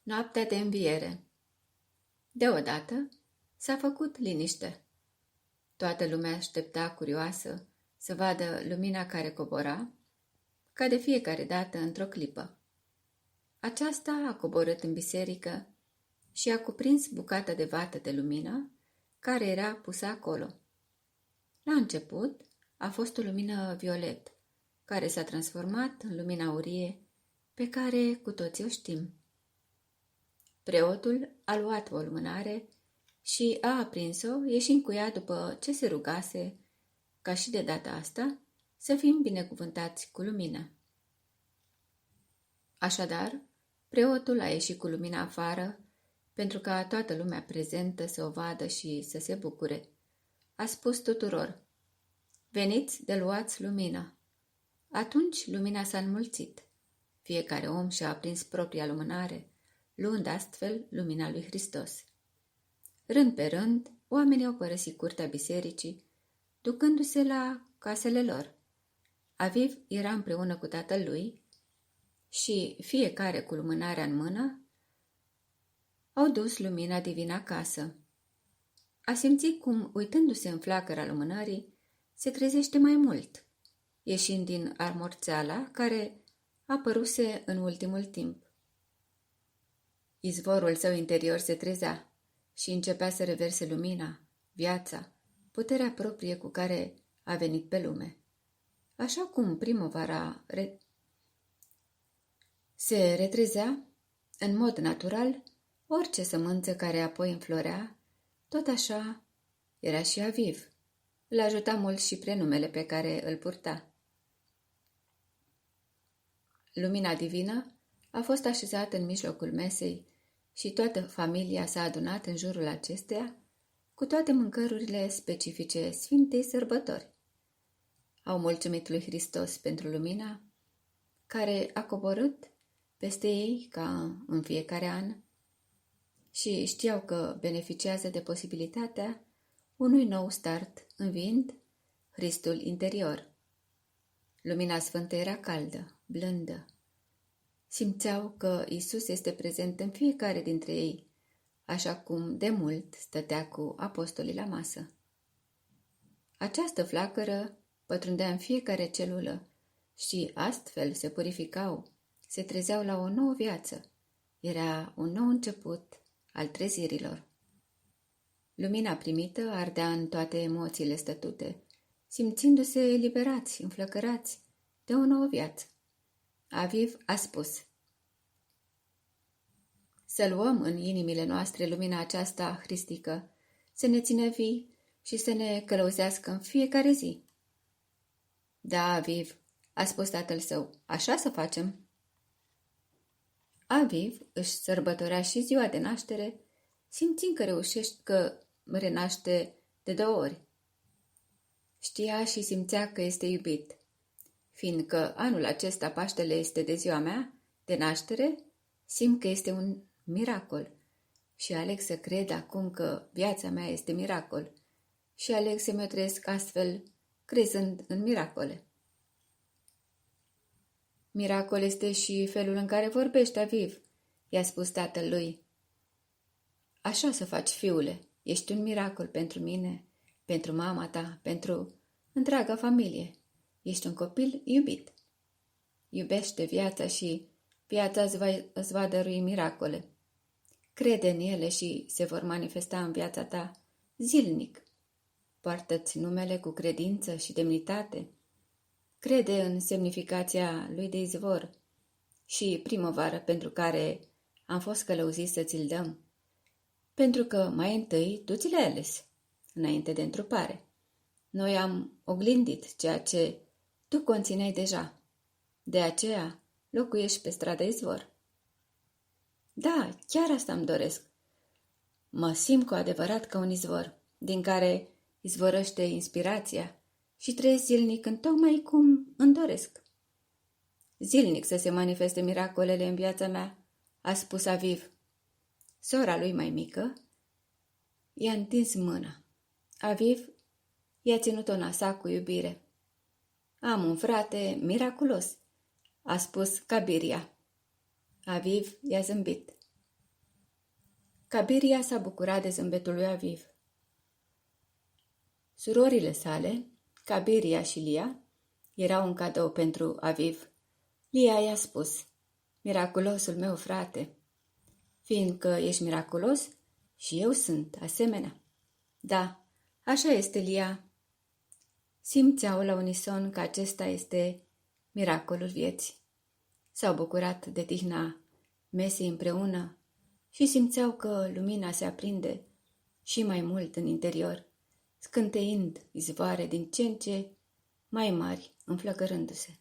Noaptea de înviere. Deodată s-a făcut liniște. Toată lumea aștepta curioasă să vadă lumina care cobora, ca de fiecare dată într-o clipă. Aceasta a coborât în biserică și a cuprins bucata de vată de lumină care era pusă acolo. La început a fost o lumină violet, care s-a transformat în lumina aurie pe care cu toții o știm. Preotul a luat o lumânare și a aprins-o, ieșind cu ea după ce se rugase, ca și de data asta, să fim binecuvântați cu lumina. Așadar, preotul a ieșit cu lumina afară, pentru ca toată lumea prezentă să o vadă și să se bucure. A spus tuturor: "Veniți de luați lumina." Atunci lumina s-a înmulțit. Fiecare om și-a aprins propria lumânare, luând astfel lumina lui Hristos. Rând pe rând, oamenii au părăsit curtea bisericii, ducându-se la casele lor. Aviv era împreună cu tatăl lui și, fiecare cu lumânarea în mână, au dus lumina divină acasă. A simțit cum, uitându-se în flacăra lumânării, se trezește mai mult, ieșind din armorțeala care apăruse în ultimul timp. Izvorul său interior se trezea și începea să reverse lumina, viața, puterea proprie cu care a venit pe lume. Așa cum primăvara se retrezea, în mod natural, orice sămânță care apoi înflorea, tot așa era și Aviv. Îl ajuta mult și prenumele pe care îl purta. Lumina divină a fost așezată în mijlocul mesei și toată familia s-a adunat în jurul acesteia cu toate mâncărurile specifice Sfintei Sărbători. Au mulțumit lui Hristos pentru lumina care a coborât peste ei ca în fiecare an și știau că beneficiază de posibilitatea unui nou start înviind Hristul interior. Lumina sfântă era caldă, blândă. Simțeau că Isus este prezent în fiecare dintre ei, așa cum de mult stătea cu apostolii la masă. Această flacără pătrundea în fiecare celulă și astfel se purificau, se trezeau la o nouă viață. Era un nou început al trezirilor. Lumina primită ardea în toate emoțiile stătute, simțindu-se eliberați, înflăcărați de o nouă viață. Aviv a spus: "Să luăm în inimile noastre lumina aceasta hristică, să ne țină vii și să ne călăuzească în fiecare zi." "Da, Aviv," a spus tatăl său, "așa să facem." Aviv își sărbătorea și ziua de naștere, simțind că renaște de 2 ori. Știa și simțea că este iubit. Fiindcă anul acesta Paștele este de ziua mea de naștere, simt că este un miracol și aleg să cred acum că viața mea este miracol și aleg să-mi o trăiesc astfel, crezând în miracole. Miracol este și felul în care vorbești, Aviv, i-a spus tatăl lui. Așa să faci, fiule, ești un miracol pentru mine, pentru mama ta, pentru întreaga familie. Ești un copil iubit. Iubește viața și viața îți va dărui miracole. Crede în ele și se vor manifesta în viața ta zilnic. Poartă-ți numele cu credință și demnitate. Crede în semnificația lui de izvor și primăvară pentru care am fost călăuziți să ți-l dăm. Pentru că mai întâi tu ți le-ai ales, înainte de întrupare. Noi am oglindit ceea ce tu conțineai deja. De aceea locuiești pe strada Izvor. Da, chiar asta îmi doresc. Mă simt cu adevărat ca un izvor, din care izvorăște inspirația și trăiesc zilnic în tocmai cum îmi doresc. Zilnic să se manifeste miracolele în viața mea, a spus Aviv. Sora lui mai mică i-a întins mâna. Aviv i-a ținut-o în sa cu iubire. Am un frate miraculos, a spus Cabiria. Aviv i-a zâmbit. Cabiria s-a bucurat de zâmbetul lui Aviv. Surorile sale, Cabiria și Lia, erau un cadou pentru Aviv. Lia i-a spus: "Miraculosul meu frate, fiindcă ești miraculos, și eu sunt asemenea." "Da, așa este, Lia." Simțeau la unison că acesta este miracolul vieții. S-au bucurat de tihna mesei împreună și simțeau că lumina se aprinde și mai mult în interior, scânteind izvoare din ce în ce mai mari, înflăcărându-se.